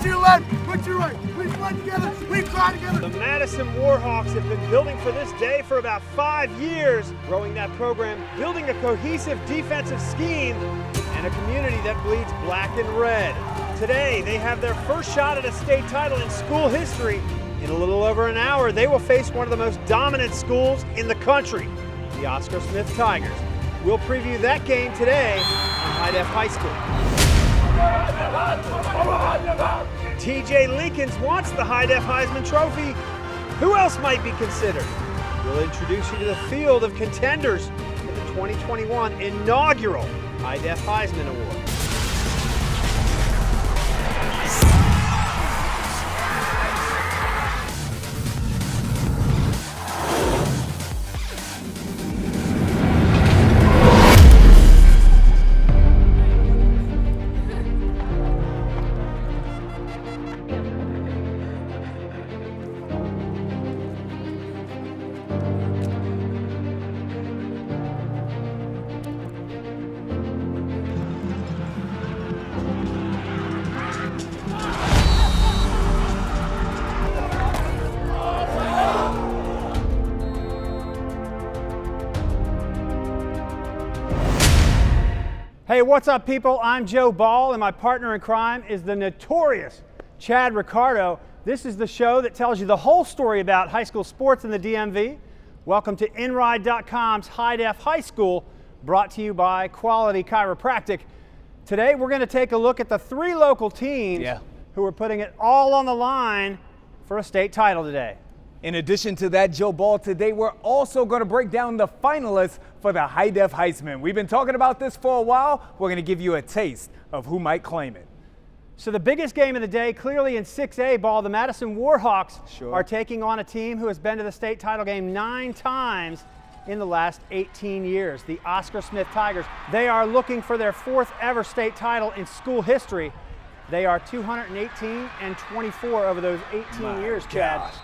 to your left, put to your right. We run together, we cry together. The Madison Warhawks have been building for this day for about 5 years, growing that program, building a cohesive defensive scheme, and a community that bleeds black and red. Today, they have their first shot at a state title in school history. In a little over an hour, they will face one of the most dominant schools in the country, the Oscar Smith Tigers. We'll preview that game today on High Def High School. TJ Lincolns wants the High Def Heisman Trophy. Who else might be considered? We'll introduce you to the field of contenders for the 2021 inaugural High Def Heisman Award. Hey, what's up, people? I'm Joe Ball, and my partner in crime is the notorious Chad Ricardo. This is the show that tells you the whole story about high school sports in the DMV. Welcome to InRide.com's High Def High School, brought to you by Quality Chiropractic. Today, we're going to take a look at the 3 local teams who are putting it all on the line for a state title today. In addition to that, Joe Ball, today we're also going to break down the finalists for the High Def Heisman. We've been talking about this for a while. We're going to give you a taste of who might claim it. So the biggest game of the day, clearly in 6A ball, the Madison Warhawks are taking on a team who has been to the state title game 9 times in the last 18 years, the Oscar Smith Tigers. They are looking for their 4th ever state title in school history. They are 218 and 24 over those 18 years, Chad. Gosh.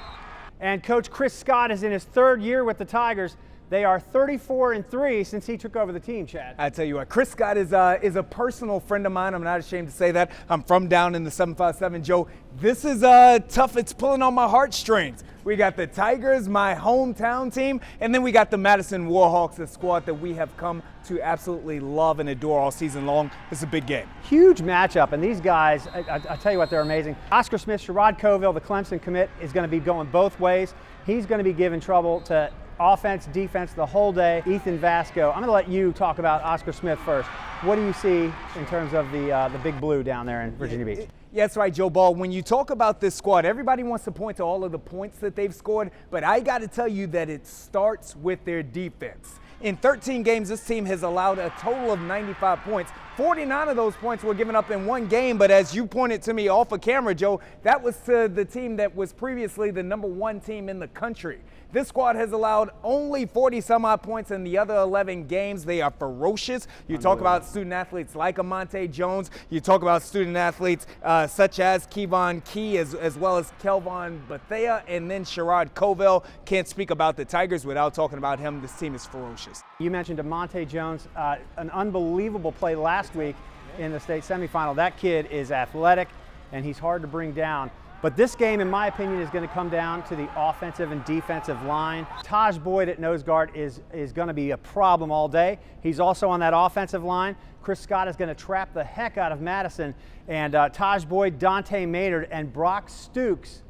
And Coach Chris Scott is in his 3rd year with the Tigers. They are 34-3 since he took over the team, Chad. I tell you what, Chris Scott is a personal friend of mine. I'm not ashamed to say that. I'm from down in the 757, Joe. This is tough. It's pulling on my heartstrings. We got the Tigers, my hometown team, and then we got the Madison Warhawks, a squad that we have come to absolutely love and adore all season long. It's a big game. Huge matchup, and these guys, I tell you what, they're amazing. Oscar Smith, Sherrod Coville, the Clemson commit, is going to be going both ways. He's going to be giving trouble to offense, defense the whole day. Ethan Vasco, I'm going to let you talk about Oscar Smith first. What do you see in terms of the Big Blue down there in Virginia Beach? Yeah, that's right, Joe Ball. When you talk about this squad, everybody wants to point to all of the points that they've scored, but I got to tell you that it starts with their defense. In 13 games, this team has allowed a total of 95 points. 49 of those points were given up in one game, but as you pointed to me off of camera, Joe, that was to the team that was previously the #1 team in the country. This squad has allowed only 40-some-odd points in the other 11 games. They are ferocious. You talk about student athletes like Amante Jones. You talk about student athletes such as Kevon Key, as well as Kelvon Bethea, and then Sherrod Coville. Can't speak about the Tigers without talking about him. This team is ferocious. You mentioned Amante Jones, an unbelievable play last week in the state semifinal. That kid is athletic, and he's hard to bring down. But this game, in my opinion, is going to come down to the offensive and defensive line. Taj Boyd at nose guard is going to be a problem all day. He's also on that offensive line. Chris Scott is going to trap the heck out of Madison. And Taj Boyd, Dante Maynard, and Brock Stukes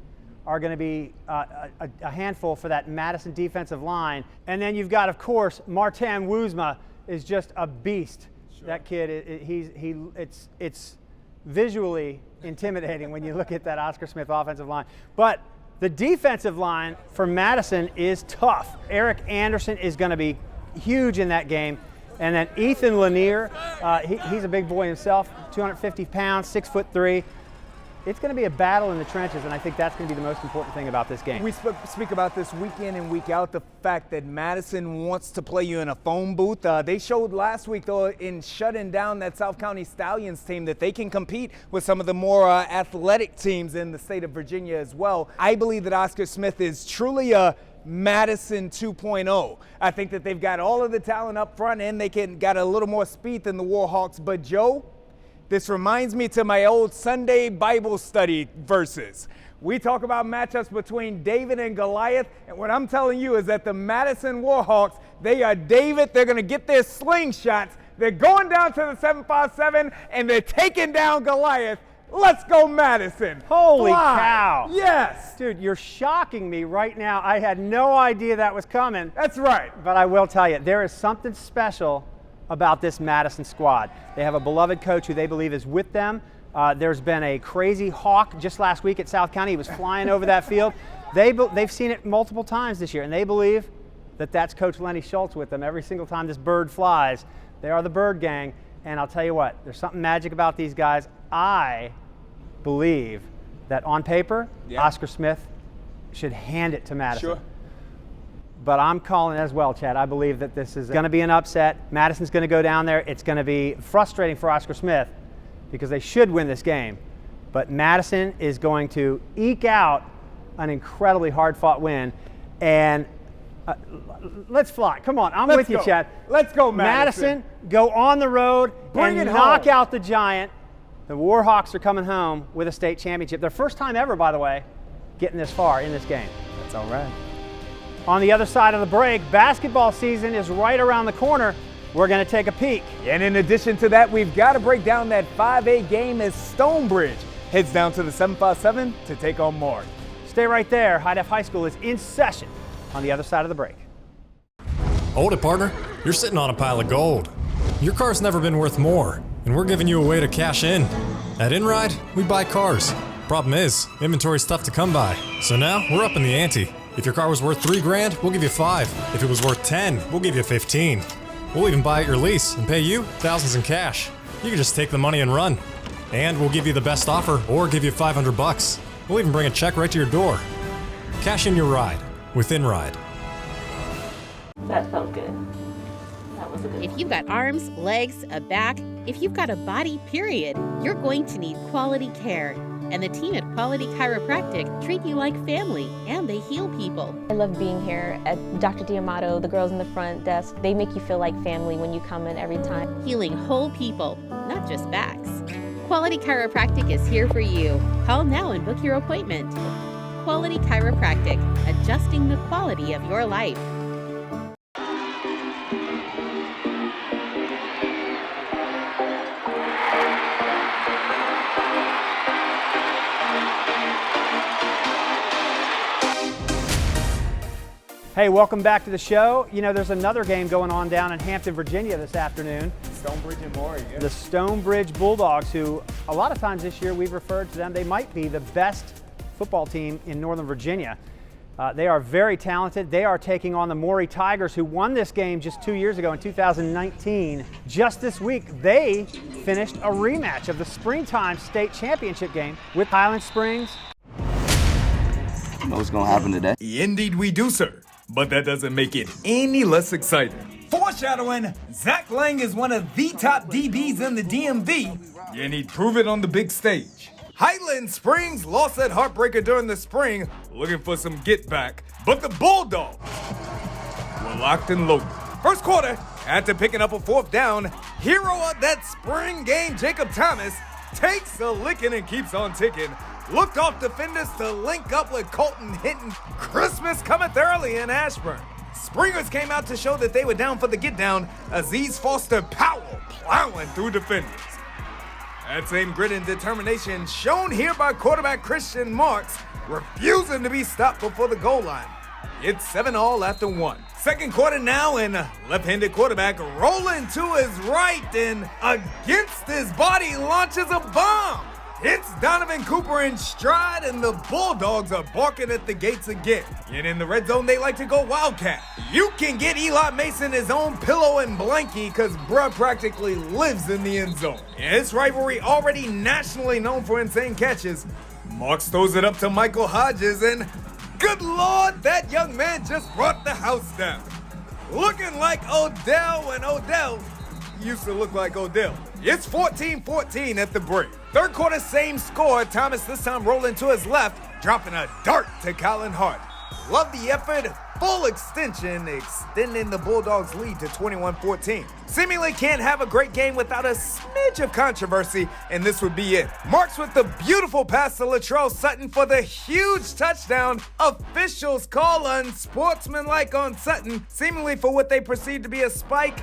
are going to be a handful for that Madison defensive line. And then you've got, of course, Martin Woosma is just a beast. Sure. That kid, it's visually intimidating when you look at that Oscar Smith offensive line. But the defensive line for Madison is tough. Eric Anderson is going to be huge in that game. And then Ethan Lanier, he's a big boy himself, 250 pounds, 6'3". It's going to be a battle in the trenches, and I think that's going to be the most important thing about this game. We speak about this week in and week out, the fact that Madison wants to play you in a phone booth. They showed last week, though, in shutting down that South County Stallions team, that they can compete with some of the more athletic teams in the state of Virginia as well. I believe that Oscar Smith is truly a Madison 2.0. I think that they've got all of the talent up front, and they got a little more speed than the Warhawks. But Joe, This reminds me to my old Sunday Bible study verses. We talk about matchups between David and Goliath, and what I'm telling you is that the Madison Warhawks, they are David. They're going to get their slingshots. They're going down to the 757, and they're taking down Goliath. Let's go, Madison. Holy Fly. cow. Yes. Dude, you're shocking me right now. I had no idea that was coming. That's right. But I will tell you, there is something special about this Madison squad. They have a beloved coach who they believe is with them. There's been a crazy hawk just last week at South County. He was flying over that field. They've seen it multiple times this year, and they believe that that's Coach Lenny Schultz with them every single time this bird flies. They are the Bird Gang, and I'll tell you what, there's something magic about these guys. I believe that on paper, Oscar Smith should hand it to Madison. Sure. But I'm calling as well, Chad. I believe that this is going to be an upset. Madison's going to go down there. It's going to be frustrating for Oscar Smith because they should win this game. But Madison is going to eke out an incredibly hard-fought win. And let's fly. Come on, I'm with you, Chad. Let's go, Madison. Madison, go on the road and knock out the Giant. The Warhawks are coming home with a state championship. Their first time ever, by the way, getting this far in this game. That's all right. On the other side of the break, basketball season is right around the corner. We're going to take a peek. And in addition to that, we've got to break down that 5A game as Stonebridge heads down to the 757 to take on Maury. Stay right there. High Def High School is in session on the other side of the break. Hold it, partner. You're sitting on a pile of gold. Your car's never been worth more, and we're giving you a way to cash in. At InRide, we buy cars. Problem is, inventory's tough to come by. So now, we're up in the ante. If your car was worth $3 grand, we'll give you 5. If it was worth 10, we'll give you 15. We'll even buy at your lease and pay you thousands in cash. You can just take the money and run. And we'll give you the best offer or give you $500. We'll even bring a check right to your door. Cash in your ride with InRide. That felt good. That was a good If one. you've got arms, legs, a back, if you've got a body, period, you're going to need quality care. And the team at Quality Chiropractic treat you like family, and they heal people. I love being here at Dr. D'Amato, the girls in the front desk. They make you feel like family when you come in every time. Healing whole people, not just backs. Quality Chiropractic is here for you. Call now and book your appointment. Quality Chiropractic, adjusting the quality of your life. Hey, welcome back to the show. You know, there's another game going on down in Hampton, Virginia this afternoon. Stonebridge and Maury, yeah. The Stonebridge Bulldogs, who a lot of times this year we've referred to them, they might be the best football team in Northern Virginia. They are very talented. They are taking on the Maury Tigers, who won this game just 2 years ago in 2019. Just this week, they finished a rematch of the springtime state championship game with Highland Springs. You know what's gonna happen today? Indeed we do, sir. But that doesn't make it any less exciting. Foreshadowing, Zach Lang is one of the top DBs in the DMV, and he'd prove it on the big stage. Highland Springs lost that heartbreaker during the spring, looking for some get back, but the Bulldogs were locked and loaded. First quarter, after picking up a 4th down, hero of that spring game, Jacob Thomas, takes a licking and keeps on ticking. Looked off defenders to link up with Colton Hinton. Christmas cometh early in Ashburn. Springers came out to show that they were down for the get down. Aziz Foster Powell plowing through defenders. That same grit and determination shown here by quarterback Christian Marks, refusing to be stopped before the goal line. It's 7-all after 1. Second quarter now, and left-handed quarterback rolling to his right and against his body launches a bomb. Hits Donovan Cooper in stride, and the Bulldogs are barking at the gates again. And in the red zone, they like to go Wildcat. You can get Eli Mason his own pillow and blankie, because bruh practically lives in the end zone. And this rivalry already nationally known for insane catches. Marks throws it up to Michael Hodges, and good Lord, that young man just brought the house down. Looking like Odell when Odell used to look like Odell. It's 14-14 at the break. Third quarter, same score. Thomas this time rolling to his left, dropping a dart to Colin Hart. Love the effort, full extension, extending the Bulldogs' lead to 21-14. Seemingly can't have a great game without a smidge of controversy, and this would be it. Marks with the beautiful pass to Latrell Sutton for the huge touchdown. Officials call unsportsmanlike on Sutton, seemingly for what they perceive to be a spike.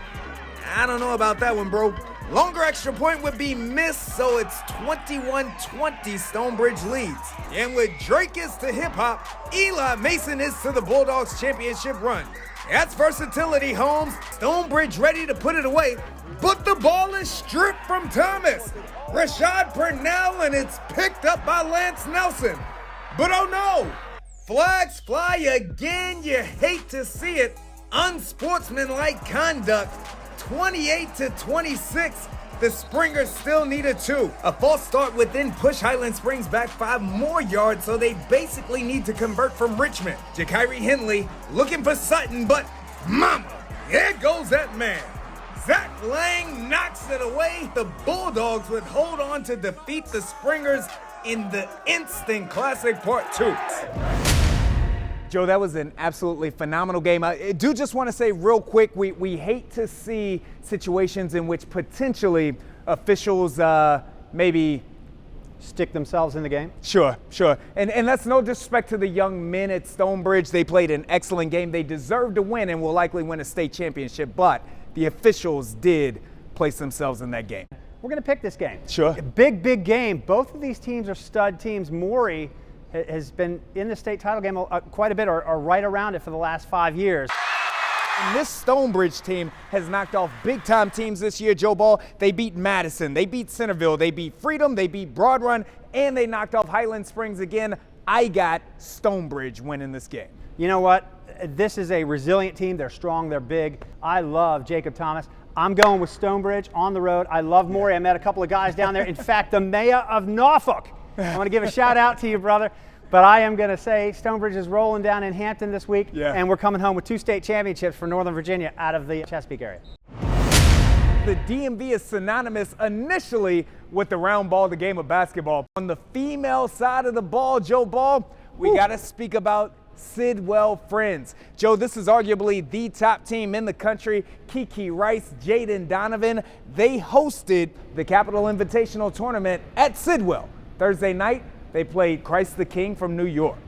I don't know about that one, bro. Longer extra point would be missed, so it's 21-20 Stonebridge leads. And with Drake is to hip-hop, Eli Mason is to the Bulldogs championship run. That's versatility, Holmes. Stonebridge ready to put it away, but the ball is stripped from Thomas. Rashad Purnell, and it's picked up by Lance Nelson. But oh no, flags fly again. You hate to see it. Unsportsmanlike conduct. 28-26, the Springers still need a 2. A false start would then push Highland Springs back 5 more yards, so they basically need to convert from Richmond. Jakiri Henley looking for Sutton, but mama, there goes that man. Zach Lang knocks it away. The Bulldogs would hold on to defeat the Springers in the Instant Classic Part 2. Joe, that was an absolutely phenomenal game. I do just want to say real quick, we hate to see situations in which potentially officials maybe stick themselves in the game. Sure. And that's no disrespect to the young men at Stonebridge. They played an excellent game. They deserve to win and will likely win a state championship, but the officials did place themselves in that game. We're going to pick this game. Sure. Big game. Both of these teams are stud teams. Maury has been in the state title game quite a bit, or right around it for the last 5 years. And this Stonebridge team has knocked off big-time teams this year, Joe Ball. They beat Madison, they beat Centerville, they beat Freedom, they beat Broad Run, and they knocked off Highland Springs again. I got Stonebridge winning this game. You know what? This is a resilient team. They're strong, they're big. I love Jacob Thomas. I'm going with Stonebridge on the road. I love Maury. I met a couple of guys down there. In fact, the mayor of Norfolk. I want to give a shout out to you, brother. But I am going to say Stonebridge is rolling down in Hampton this week, and we're coming home with 2 state championships for Northern Virginia out of the Chesapeake area. The DMV is synonymous initially with the round ball, the game of basketball. On the female side of the ball, Joe Ball, we got to speak about Sidwell Friends. Joe, this is arguably the top team in the country. Kiki Rice, Jaden Donovan, they hosted the Capital Invitational Tournament at Sidwell. Thursday night, they played Christ the King from New York.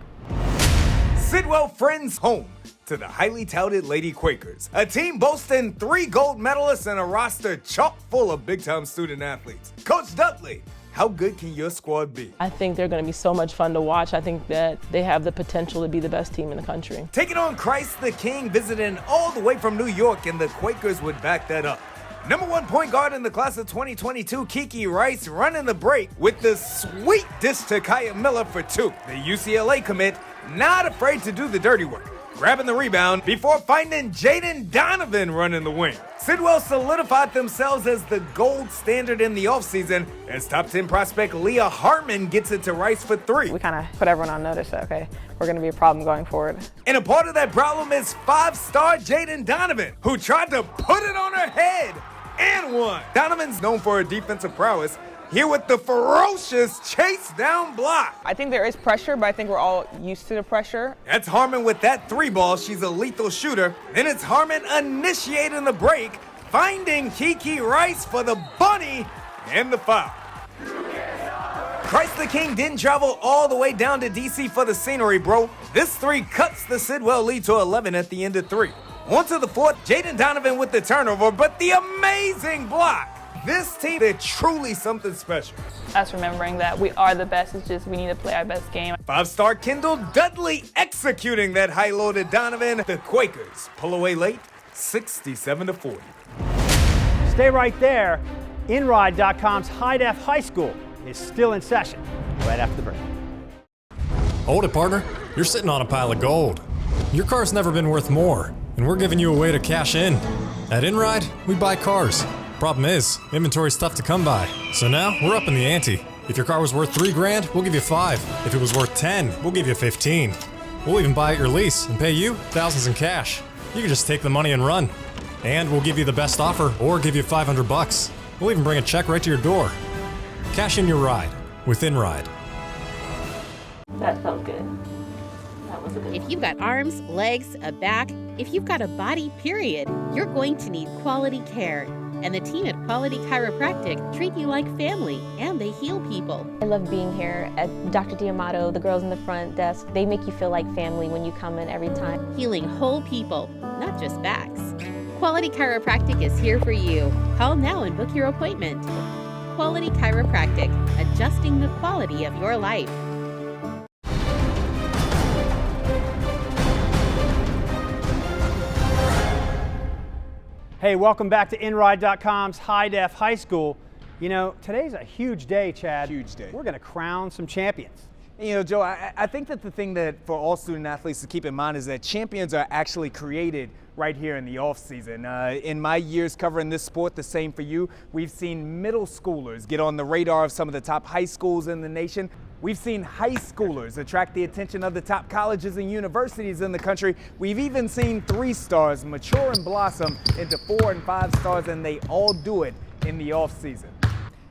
Sidwell Friends home to the highly touted Lady Quakers, a team boasting 3 gold medalists and a roster chock full of big-time student athletes. Coach Dudley, how good can your squad be? I think they're going to be so much fun to watch. I think that they have the potential to be the best team in the country. Taking on Christ the King, visiting all the way from New York, and the Quakers would back that up. Number 1 point guard in the class of 2022, Kiki Rice, running the break with the sweet dish to Kaya Miller for 2. The UCLA commit, not afraid to do the dirty work, grabbing the rebound before finding Jaden Donovan running the wing. Sidwell solidified themselves as the gold standard in the offseason as top 10 prospect Leah Hartman gets it to Rice for 3. We kind of put everyone on notice that, okay, we're going to be a problem going forward. And a part of that problem is 5-star Jaden Donovan, who tried to put it on her head and won. Donovan's known for her defensive prowess, here with the ferocious chase down block. I think there is pressure, but I think we're all used to the pressure. That's Harmon with that 3 ball. She's a lethal shooter. Then it's Harmon initiating the break, finding Kiki Rice for the bunny and the foul. Christ the King didn't travel all the way down to DC for the scenery, bro. This 3 cuts the Sidwell lead to 11 at the end of 3. On to the 4th, Jaden Donovan with the turnover, but the amazing block. This team, they're truly something special. Us remembering that we are the best, it's just we need to play our best game. 5-star Kendall Dudley executing that high-loaded Donovan. The Quakers pull away late, 67-40. Stay right there. InRide.com's High Def High School is still in session right after the break. Hold it, partner. You're sitting on a pile of gold. Your car's never been worth more, and we're giving you a way to cash in. At InRide, we buy cars. Problem is, inventory's tough to come by. So now, we're up in the ante. If your car was worth $3 grand, we'll give you 5. If it was worth 10, we'll give you 15. We'll even buy at your lease and pay you thousands in cash. You can just take the money and run. And we'll give you the best offer or give you $500. We'll even bring a check right to your door. Cash in your ride with InRide. That felt good. That If you've got arms, legs, a back, if you've got a body, period, you're going to need quality care. And the team at Quality Chiropractic treat you like family, and they heal people. I love being here at Dr. D'Amato, the girls in the front desk. They make you feel like family when you come in every time. Healing whole people, not just backs. Quality Chiropractic is here for you. Call now and book your appointment. Quality Chiropractic, adjusting the quality of your life. Hey, welcome back to InRide.com's High Def High School. You know, today's a huge day, Chad. Huge day. We're going to crown some champions. You know, Joe, I think that the thing that for all student athletes to keep in mind is that champions are actually created right here in the off season. In my years covering this sport, the same for you, we've seen middle schoolers get on the radar of some of the top high schools in the nation. We've seen high schoolers attract the attention of the top colleges and universities in the country. We've even seen 3 stars mature and blossom into 4 and 5 stars, and they all do it in the off season.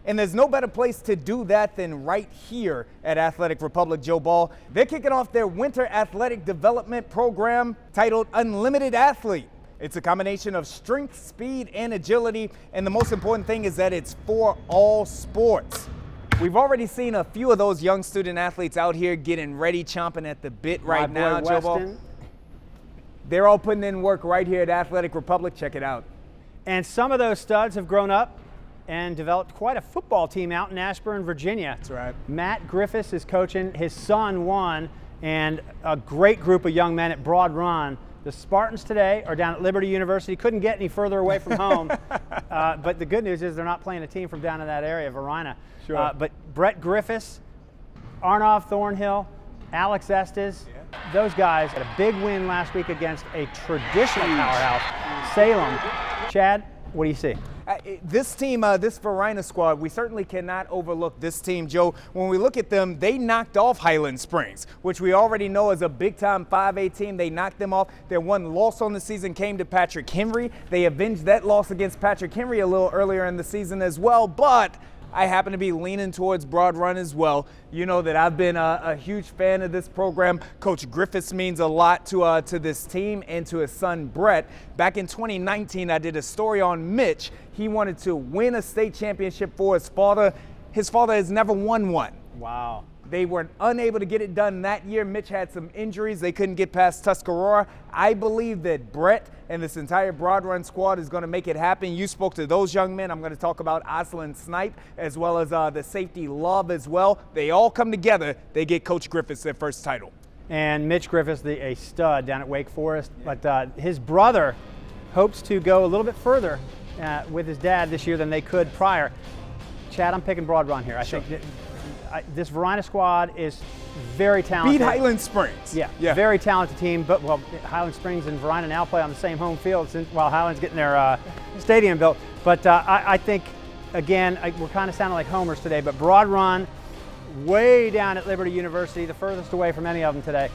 And there's no better place to do that than right here at Athletic Republic Joe Ball. They're kicking off their winter athletic development program titled Unlimited Athlete. It's a combination of strength, speed, and agility. And the most important thing is that it's for all sports. We've already seen a few of those young student athletes out here getting ready, chomping at the bit right now, Joe Ball. They're all putting in work right here at Athletic Republic. Check it out. And some of those studs have grown up and developed quite a football team out in Ashburn, Virginia. That's right. Matt Griffiths is coaching. His son won, and a great group of young men at Broad Run. The Spartans today are down at Liberty University. Couldn't get any further away from home. But the good news is they're not playing a team from down in that area, Varina. Sure. But Brett Griffiths, Arnav Thornhill, Alex Estes, those guys had a big win last week against a traditional powerhouse, Salem. Chad, what do you see? This team, this Varina squad, we certainly cannot overlook this team, Joe. When we look at them, they knocked off Highland Springs, which we already know is a big-time 5A team. They knocked them off. Their one loss on the season came to Patrick Henry. They avenged that loss against Patrick Henry a little earlier in the season as well, but I happen to be leaning towards Broad Run as well. You know that I've been a huge fan of this program. Coach Griffiths means a lot to this team and to his son Brett. Back in 2019, I did a story on Mitch. He wanted to win a state championship for his father. His father has never won one. Wow. They were unable to get it done that year. Mitch had some injuries. They couldn't get past Tuscarora. I believe that Brett and this entire Broad Run squad is going to make it happen. You spoke to those young men. I'm going to talk about Oslin Snipe as well as the safety Love as well. They all come together. They get Coach Griffiths their first title. And Mitch Griffiths, a stud down at Wake Forest. But his brother hopes to go a little bit further with his dad this year than they could prior. Chad, I'm picking Broad Run here. I think this Varina squad is very talented. Beat Highland Springs. Yeah, very talented team. But well, Highland Springs and Varina now play on the same home field while Highland's getting their stadium built. But I think, again, we're kind of sounding like homers today, but Broad Run, way down at Liberty University, the furthest away from any of them today,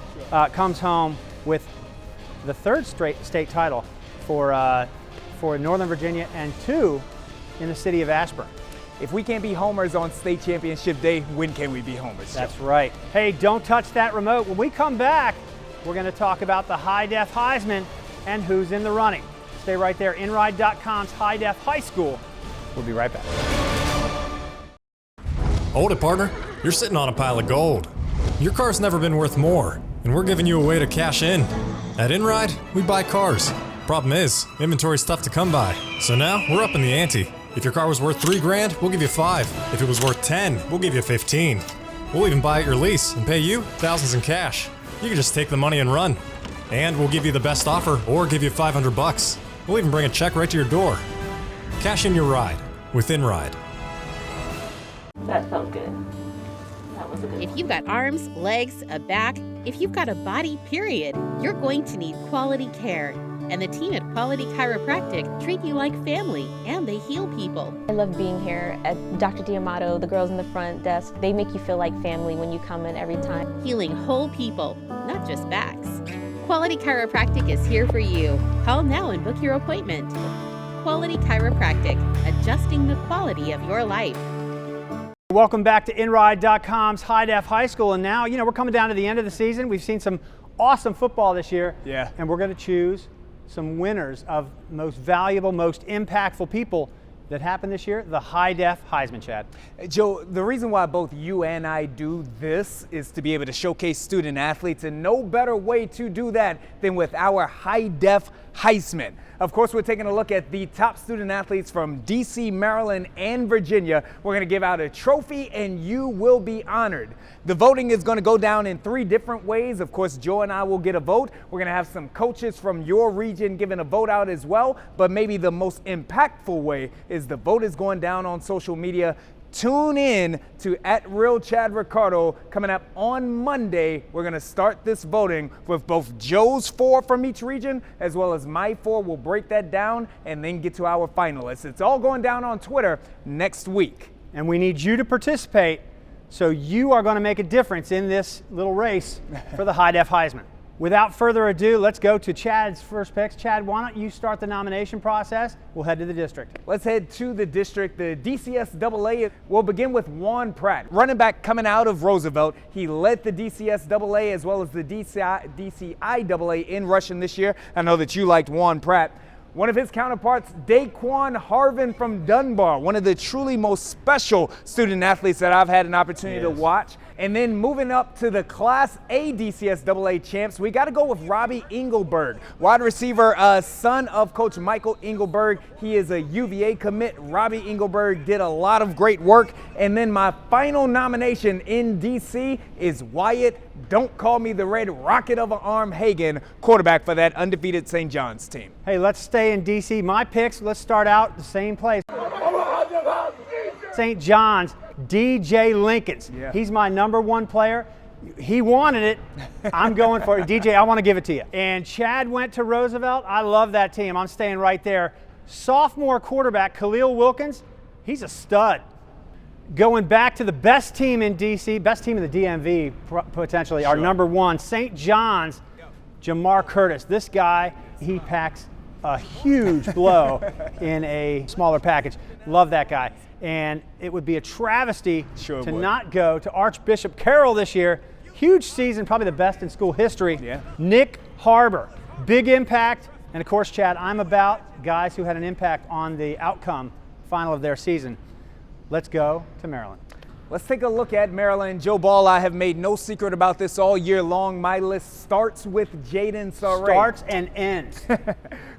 comes home with the 3rd straight state title for Northern Virginia and 2 in the city of Ashburn. If we can't be homers on state championship day, when can we be homers? That's right. Hey, don't touch that remote. When we come back, we're going to talk about the High Def Heisman and who's in the running. Stay right there. InRide.com's High Def High School. We'll be right back. Hold it, partner. You're sitting on a pile of gold. Your car's never been worth more, and we're giving you a way to cash in. At InRide, we buy cars. Problem is, inventory's tough to come by. So now, we're up in the ante. If your car was worth $3 grand, we'll give you 5. If it was worth 10, we'll give you 15. We'll even buy at your lease and pay you thousands in cash. You can just take the money and run. And we'll give you the best offer or give you $500. We'll even bring a check right to your door. Cash in your ride with InRide. That felt good. That was a good If you've got arms, legs, a back, if you've got a body, period, you're going to need quality care. And the team at Quality Chiropractic treat you like family, and they heal people. I love being here at Dr. D'Amato, the girls in the front desk. They make you feel like family when you come in every time. Healing whole people, not just backs. Quality Chiropractic is here for you. Call now and book your appointment. Quality Chiropractic, adjusting the quality of your life. Welcome back to InRide.com's High Def High School. And now, we're coming down to the end of the season. We've seen some awesome football this year. Yeah. And we're going to choose some winners of most valuable, most impactful people that happened this year, the high-def Heisman, Chad. Joe, the reason why both you and I do this is to be able to showcase student athletes, and no better way to do that than with our high-def Highsman. Of course, we're taking a look at the top student athletes from DC, Maryland, and Virginia. We're going to give out a trophy, and you will be honored. The voting is going to go down in 3 different ways. Of course, Joe and I will get a vote. We're going to have some coaches from your region giving a vote out as well. But maybe the most impactful way is the vote is going down on social media. Tune in to @RealChadRicardo coming up on Monday. We're going to start this voting with both Joe's 4 from each region as well as my 4. We'll break that down and then get to our finalists. It's all going down on Twitter next week. And we need you to participate, so you are going to make a difference in this little race for the high-def Heisman. Without further ado, let's go to Chad's first picks. Chad, why don't you start the nomination process? We'll head to the district. Let's head to the district, the DCSAA. We'll begin with Juan Pratt, running back coming out of Roosevelt. He led the DCSAA as well as the DCIAA in rushing this year. I know that you liked Juan Pratt. One of his counterparts, Daquan Harvin from Dunbar, one of the truly most special student athletes that I've had an opportunity to watch. And then moving up to the Class A DCSAA champs, we got to go with Robbie Engelberg, wide receiver, son of Coach Michael Engelberg. He is a UVA commit. Robbie Engelberg did a lot of great work. And then my final nomination in DC is Wyatt, don't call me the Red Rocket of an Arm Hagan, quarterback for that undefeated St. John's team. Hey, let's stay in DC. My picks, let's start out the same place. St. John's, DJ Lincolns. Yeah. He's my #1 player. He wanted it. I'm going for it. DJ, I want to give it to you. And Chad went to Roosevelt. I love that team. I'm staying right there. Sophomore quarterback Khalil Wilkins, he's a stud. Going back to the best team in DC, best team in the DMV potentially, our #1, St. John's, Jamar Curtis. This guy, he packs a huge blow in a smaller package. Love that guy. And it would be a travesty to not go to Archbishop Carroll this year. Huge season, probably the best in school history. Yeah. Nick Harbor, big impact. And of course, Chad, I'm about guys who had an impact on the outcome final of their season. Let's go to Maryland. Let's take a look at Maryland. Joe Ball, I have made no secret about this all year long. My list starts with Jaden Saray. Starts and ends.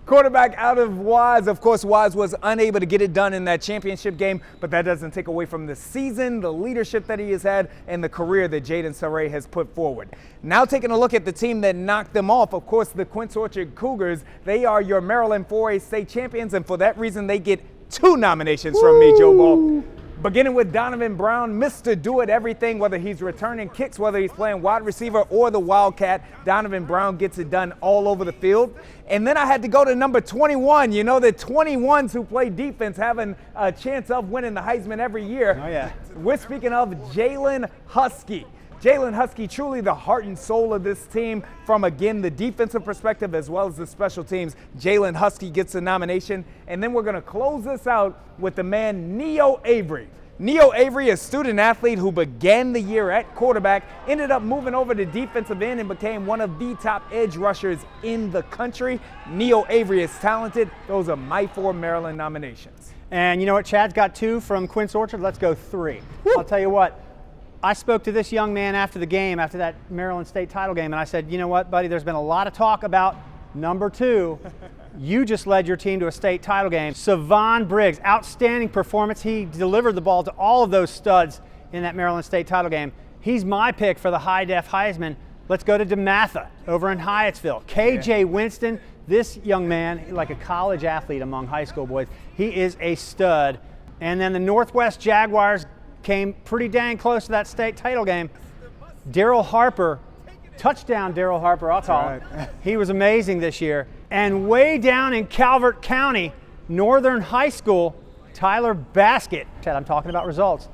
Quarterback out of Wise. Of course, Wise was unable to get it done in that championship game, but that doesn't take away from the season, the leadership that he has had, and the career that Jaden Saray has put forward. Now taking a look at the team that knocked them off, of course, the Quince Orchard Cougars. They are your Maryland 4A state champions, and for that reason, they get 2 nominations from me, Joe Ball. Beginning with Donovan Brown, Mr. Do-It-Everything, whether he's returning kicks, whether he's playing wide receiver or the Wildcat, Donovan Brown gets it done all over the field. And then I had to go to number 21. You know, the 21s who play defense having a chance of winning the Heisman every year. Oh, yeah. We're speaking of Jalen Husky. Jalen Husky, truly the heart and soul of this team from, again, the defensive perspective as well as the special teams. Jalen Husky gets a nomination. And then we're going to close this out with the man Neo Avery. Neo Avery, a student athlete who began the year at quarterback, ended up moving over to defensive end and became one of the top edge rushers in the country. Neo Avery is talented. Those are my 4 Maryland nominations. And you know what? Chad's got 2 from Quince Orchard. Let's go 3. Woo. I'll tell you what. I spoke to this young man after the game, after that Maryland State title game, and I said, you know what, buddy, there's been a lot of talk about #2. You just led your team to a state title game. Savon Briggs, outstanding performance. He delivered the ball to all of those studs in that Maryland State title game. He's my pick for the high-def Heisman. Let's go to DeMatha over in Hyattsville. KJ Winston, this young man, like a college athlete among high school boys. He is a stud. And then the Northwest Jaguars came pretty dang close to that state title game. Daryl Harper, touchdown Daryl Harper, I'll call him. He was amazing this year. And way down in Calvert County, Northern High School, Tyler Baskett, Chad, I'm talking about results,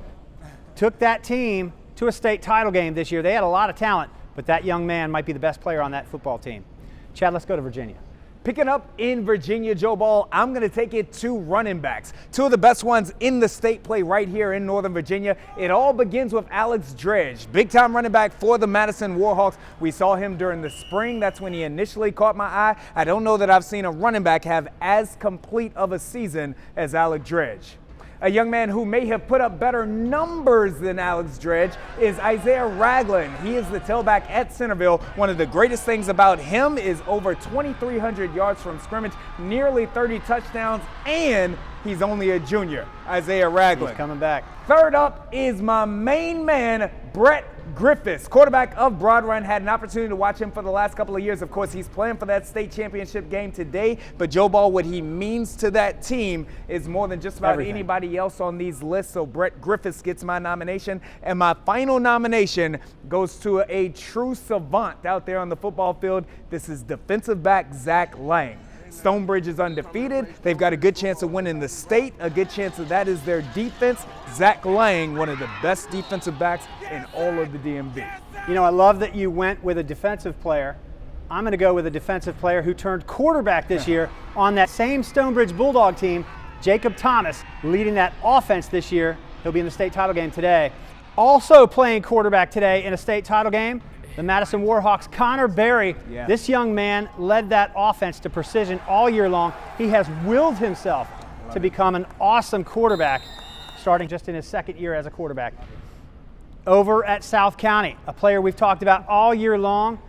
took that team to a state title game this year. They had a lot of talent, but that young man might be the best player on that football team. Chad, let's go to Virginia. Picking up in Virginia, Joe Ball, I'm going to take it to running backs. Two of the best ones in the state play right here in Northern Virginia. It all begins with Alex Dredge, big-time running back for the Madison Warhawks. We saw him during the spring. That's when he initially caught my eye. I don't know that I've seen a running back have as complete of a season as Alex Dredge. A young man who may have put up better numbers than Alex Dredge is Isaiah Ragland. He is the tailback at Centerville. One of the greatest things about him is over 2,300 yards from scrimmage, nearly 30 touchdowns, and he's only a junior. Isaiah Ragland. He's coming back. Third up is my main man, Brett Griffiths, quarterback of Broad Run. Had an opportunity to watch him for the last couple of years. Of course, he's playing for that state championship game today. But Joe Ball, what he means to that team is more than just about anybody else on these lists. So Brett Griffiths gets my nomination. And my final nomination goes to a true savant out there on the football field. This is defensive back Zach Lang. Stonebridge is undefeated. They've got a good chance of winning the state. A good chance of that is their defense. Zach Lang, one of the best defensive backs in all of the DMV. You know, I love that you went with a defensive player. I'm going to go with a defensive player who turned quarterback this year on that same Stonebridge Bulldog team, Jacob Thomas, leading that offense this year. He'll be in the state title game today. Also playing quarterback today in a state title game, the Madison Warhawks, Connor Berry. This young man led that offense to precision all year long. He has willed himself to become an awesome quarterback, starting just in his second year as a quarterback. Over at South County, a player we've talked about all year long.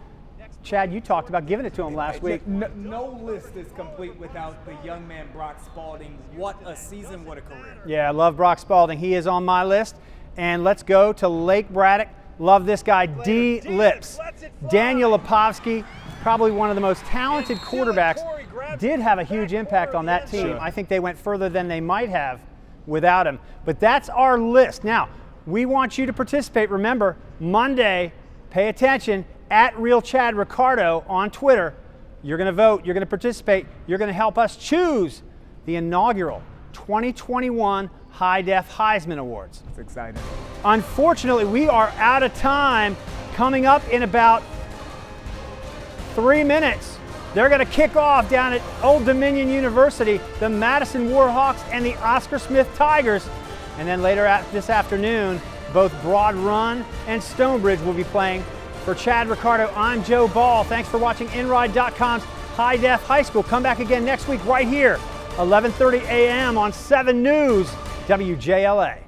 Chad, you talked about giving it to him last week. No list is complete without the young man Brock Spalding. What a season, what a career. Yeah, I love Brock Spalding. He is on my list. And let's go to Lake Braddock. Love this guy, D. Lips. Daniel Lipovsky, probably one of the most talented quarterbacks, did have a huge impact on that team. I think they went further than they might have without him. But that's our list. Now, we want you to participate. Remember, Monday, pay attention, at Real Chad Ricardo on Twitter. You're going to vote. You're going to participate. You're going to help us choose the inaugural 2021 Def Heisman Awards. It's exciting. Unfortunately, we are out of time. Coming up in about 3 minutes, they're going to kick off down at Old Dominion University, the Madison Warhawks and the Oscar Smith Tigers. And then later this afternoon, both Broad Run and Stonebridge will be playing. For Chad Ricardo, I'm Joe Ball. Thanks for watching InRide.com's High Def High School. Come back again next week right here, 11:30 a.m. on 7 News, WJLA.